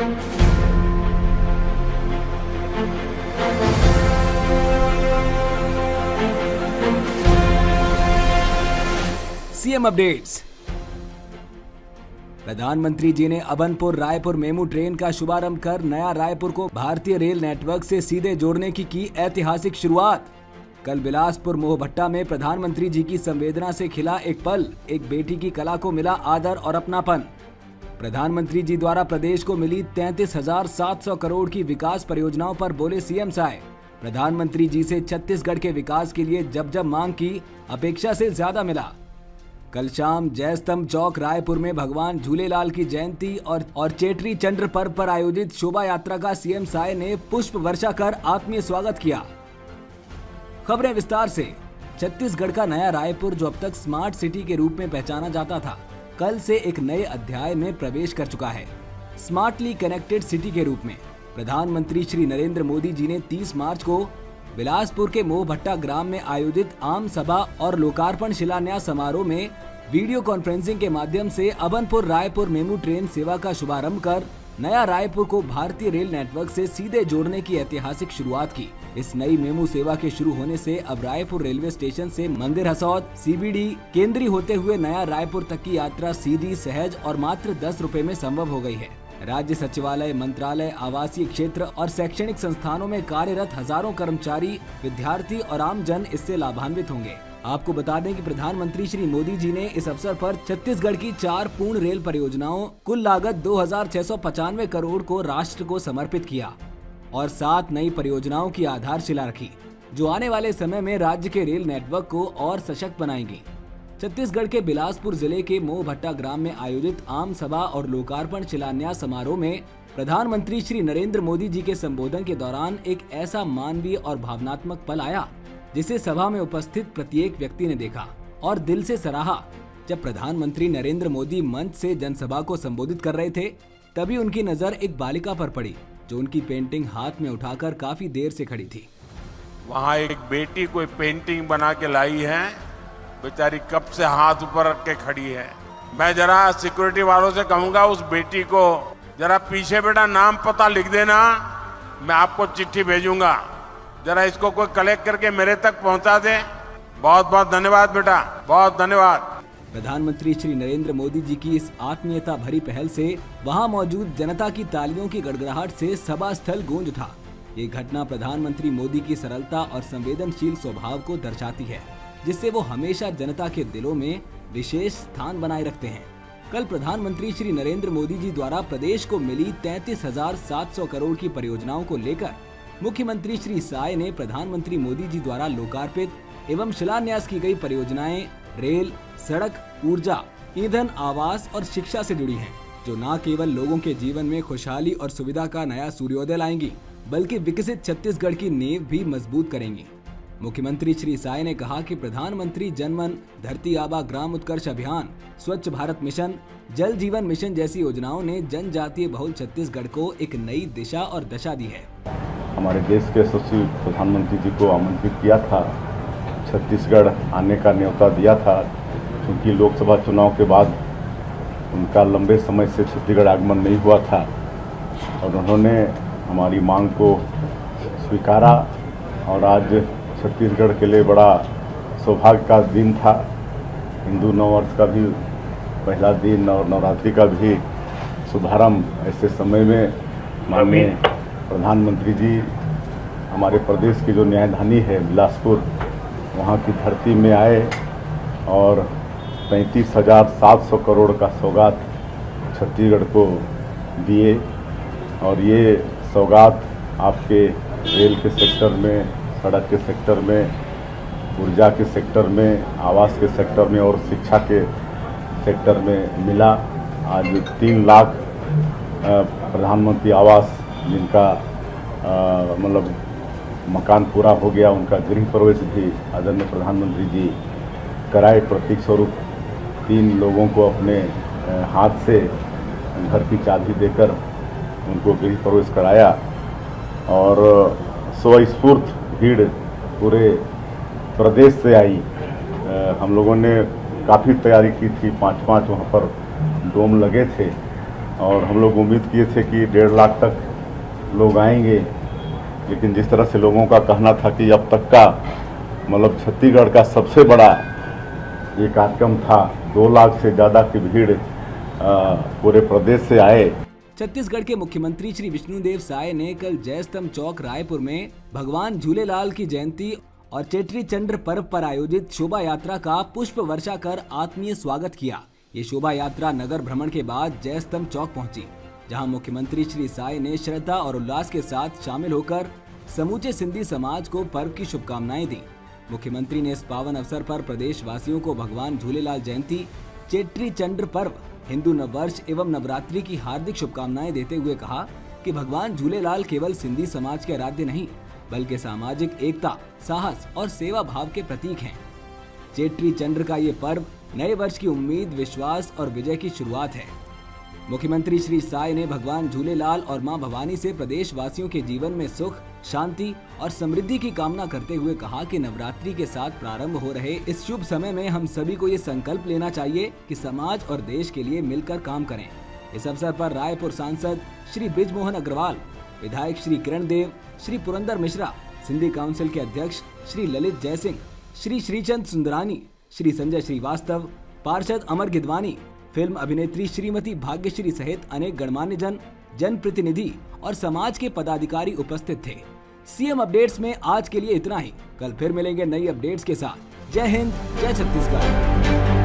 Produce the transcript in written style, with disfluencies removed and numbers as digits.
CM updates. प्रधानमंत्री जी ने Abhanpur Raipur MEMU train का शुभारंभ कर नया रायपुर को भारतीय रेल नेटवर्क से सीधे जोड़ने की ऐतिहासिक शुरुआत। कल बिलासपुर मोहभट्टा में प्रधानमंत्री जी की संवेदना से खिला एक पल, एक बेटी की कला को मिला आदर और अपनापन। प्रधानमंत्री जी द्वारा प्रदेश को मिली 33,700 करोड़ की विकास परियोजनाओं पर बोले सीएम साय। प्रधानमंत्री जी से छत्तीसगढ़ के विकास के लिए जब जब मांग की, अपेक्षा से ज्यादा मिला। कल शाम जयस्तंभ चौक रायपुर में भगवान झूलेलाल की जयंती और चेट्री चंद्र पर्व पर आयोजित शोभा यात्रा का सीएम साय ने पुष्प वर्षा कर आत्मीय स्वागत किया। खबरें विस्तार से। छत्तीसगढ़ का नया रायपुर, जो अब तक स्मार्ट सिटी के रूप में पहचाना जाता था, कल से एक नए अध्याय में प्रवेश कर चुका है, स्मार्टली कनेक्टेड सिटी के रूप में। प्रधानमंत्री श्री नरेंद्र मोदी जी ने 30 मार्च को बिलासपुर के मोहभट्टा ग्राम में आयोजित आम सभा और लोकार्पण शिलान्यास समारोह में वीडियो कॉन्फ्रेंसिंग के माध्यम से अभनपुर रायपुर मेमू ट्रेन सेवा का शुभारंभ कर नया रायपुर को भारतीय रेल नेटवर्क से सीधे जोड़ने की ऐतिहासिक शुरुआत की। इस नई मेमू सेवा के शुरू होने से अब रायपुर रेलवे स्टेशन से मंदिर हसौद सीबीडी केंद्रीय होते हुए नया रायपुर तक की यात्रा सीधी, सहज और मात्र 10 रुपए में संभव हो गई है। राज्य सचिवालय, मंत्रालय, आवासीय क्षेत्र और शैक्षणिक संस्थानों में कार्यरत हजारों कर्मचारी, विद्यार्थी और आम जन इससे लाभान्वित होंगे। आपको बता दें कि प्रधानमंत्री श्री मोदी जी ने इस अवसर पर छत्तीसगढ़ की 4 पूर्ण रेल परियोजनाओं कुल लागत 2,695 करोड़ को राष्ट्र को समर्पित किया और 7 नई परियोजनाओं की आधारशिला रखी, जो आने वाले समय में राज्य के रेल नेटवर्क को और सशक्त बनाएंगी। छत्तीसगढ़ के बिलासपुर जिले के मोहभट्टा ग्राम में आयोजित आम सभा और लोकार्पण शिलान्यास समारोह में प्रधानमंत्री श्री नरेंद्र मोदी जी के संबोधन के दौरान एक ऐसा मानवीय और भावनात्मक पल आया, जिसे सभा में उपस्थित प्रत्येक व्यक्ति ने देखा और दिल से सराहा। जब प्रधानमंत्री नरेंद्र मोदी मंच से जनसभा को संबोधित कर रहे थे, तभी उनकी नजर एक बालिका पर पड़ी, जो उनकी पेंटिंग हाथ में उठाकर काफी देर से खड़ी थी। वहाँ एक बेटी कोई पेंटिंग बना के लाई है, बेचारी कब से हाथ ऊपर रख के खड़ी है। मैं जरा सिक्योरिटी वालों से कहूंगा, उस बेटी को जरा पीछे बेटा नाम पता लिख देना, मैं आपको चिट्ठी भेजूंगा, जरा इसको कोई कलेक्ट करके मेरे तक पहुंचा दे। बहुत बहुत धन्यवाद बेटा, बहुत धन्यवाद। प्रधानमंत्री श्री नरेंद्र मोदी जी की इस आत्मीयता भरी पहल से वहां मौजूद जनता की तालियों की गड़गड़ाहट से सभा स्थल गूंज उठा। ये घटना प्रधानमंत्री मोदी की सरलता और संवेदनशील स्वभाव को दर्शाती है, जिससे वो हमेशा जनता के दिलों में विशेष स्थान बनाए रखते हैं। कल प्रधानमंत्री श्री नरेंद्र मोदी जी द्वारा प्रदेश को मिली 33,700 करोड़ की परियोजनाओं को लेकर मुख्यमंत्री श्री साय ने प्रधानमंत्री मोदी जी द्वारा लोकार्पित एवं शिलान्यास की गई परियोजनाएं रेल, सड़क, ऊर्जा, ईंधन, आवास और शिक्षा से जुड़ी हैं, जो न केवल लोगों के जीवन में खुशहाली और सुविधा का नया सूर्योदय लाएंगी, बल्कि विकसित छत्तीसगढ़ की नींव भी मजबूत करेंगी। मुख्यमंत्री श्री साय ने कहा कि प्रधानमंत्री जनमन, धरती आबा ग्राम उत्कर्ष अभियान, स्वच्छ भारत मिशन, जल जीवन मिशन जैसी योजनाओं ने जनजातीय बहुल छत्तीसगढ़ को एक नई दिशा और दशा दी है। हमारे देश के यशस्वी प्रधानमंत्री जी को आमंत्रित किया था, छत्तीसगढ़ आने का न्योता दिया था, क्योंकि लोकसभा चुनाव के बाद उनका लंबे समय से छत्तीसगढ़ आगमन नहीं हुआ था और उन्होंने हमारी मांग को स्वीकारा और आज छत्तीसगढ़ के लिए बड़ा सौभाग्य का दिन था। हिंदू नववर्ष का भी पहला दिन और नवरात्रि का भी शुभारंभ ऐसे समय में माननीय प्रधानमंत्री जी हमारे प्रदेश की जो न्यायधानी है बिलासपुर, वहाँ की धरती में आए और 33,700 करोड़ का सौगात छत्तीसगढ़ को दिए। और ये सौगात आपके रेल के सेक्टर में, सड़क के सेक्टर में, ऊर्जा के सेक्टर में, आवास के सेक्टर में और शिक्षा के सेक्टर में मिला। आज 3 लाख प्रधानमंत्री आवास जिनका मतलब मकान पूरा हो गया, उनका गृह प्रवेश भी आदरणीय प्रधानमंत्री जी कराए। प्रतीक स्वरूप 3 लोगों को अपने हाथ से घर की चाबी देकर उनको गृह प्रवेश कराया और स्वस्फूर्त भीड़ पूरे प्रदेश से आई। हम लोगों ने काफ़ी तैयारी की थी, 5-5 वहाँ पर डोम लगे थे और हम लोग उम्मीद किए थे कि 1.5 लाख तक लोग आएंगे, लेकिन जिस तरह से लोगों का कहना था कि अब तक का मतलब छत्तीसगढ़ का सबसे बड़ा ये कार्यक्रम था, 2 लाख से ज़्यादा की भीड़ पूरे प्रदेश से आए। छत्तीसगढ़ के मुख्यमंत्री श्री विष्णुदेव साय ने कल जयस्तंभ चौक रायपुर में भगवान झूलेलाल की जयंती और चेट्री चंद्र पर्व पर आयोजित शोभा यात्रा का पुष्प वर्षा कर आत्मीय स्वागत किया। ये शोभा यात्रा नगर भ्रमण के बाद जयस्तंभ चौक पहुंची, जहां मुख्यमंत्री श्री साय ने श्रद्धा और उल्लास के साथ शामिल होकर समूचे सिंधी समाज को पर्व की शुभकामनाएं दी। मुख्यमंत्री ने इस पावन अवसर पर प्रदेश वासियों को भगवान झूलेलाल जयंती, चेट्री चंद्र पर्व, हिंदू नववर्ष एवं नवरात्रि की हार्दिक शुभकामनाएं देते हुए कहा कि भगवान झूलेलाल केवल सिंधी समाज के आराध्य नहीं, बल्कि सामाजिक एकता, साहस और सेवा भाव के प्रतीक हैं। चेट्री चंद्र का ये पर्व नए वर्ष की उम्मीद, विश्वास और विजय की शुरुआत है। मुख्यमंत्री श्री साय ने भगवान झूलेलाल और मां भवानी से प्रदेश वासियों के जीवन में सुख, शांति और समृद्धि की कामना करते हुए कहा कि नवरात्रि के साथ प्रारंभ हो रहे इस शुभ समय में हम सभी को ये संकल्प लेना चाहिए कि समाज और देश के लिए मिलकर काम करें। इस अवसर पर रायपुर सांसद श्री बृजमोहन अग्रवाल, विधायक श्री किरण देव, श्री पुरंदर मिश्रा, सिंधी काउंसिल के अध्यक्ष श्री ललित जयसिंह, श्री श्रीचंद सुंदरानी, श्री संजय श्रीवास्तव, पार्षद अमर गिदवानी, फिल्म अभिनेत्री श्रीमती भाग्यश्री सहित अनेक गणमान्य जन, जनप्रतिनिधि और समाज के पदाधिकारी उपस्थित थे। सीएम अपडेट्स में आज के लिए इतना ही। कल फिर मिलेंगे नई अपडेट्स के साथ। जय हिंद, जय छत्तीसगढ़।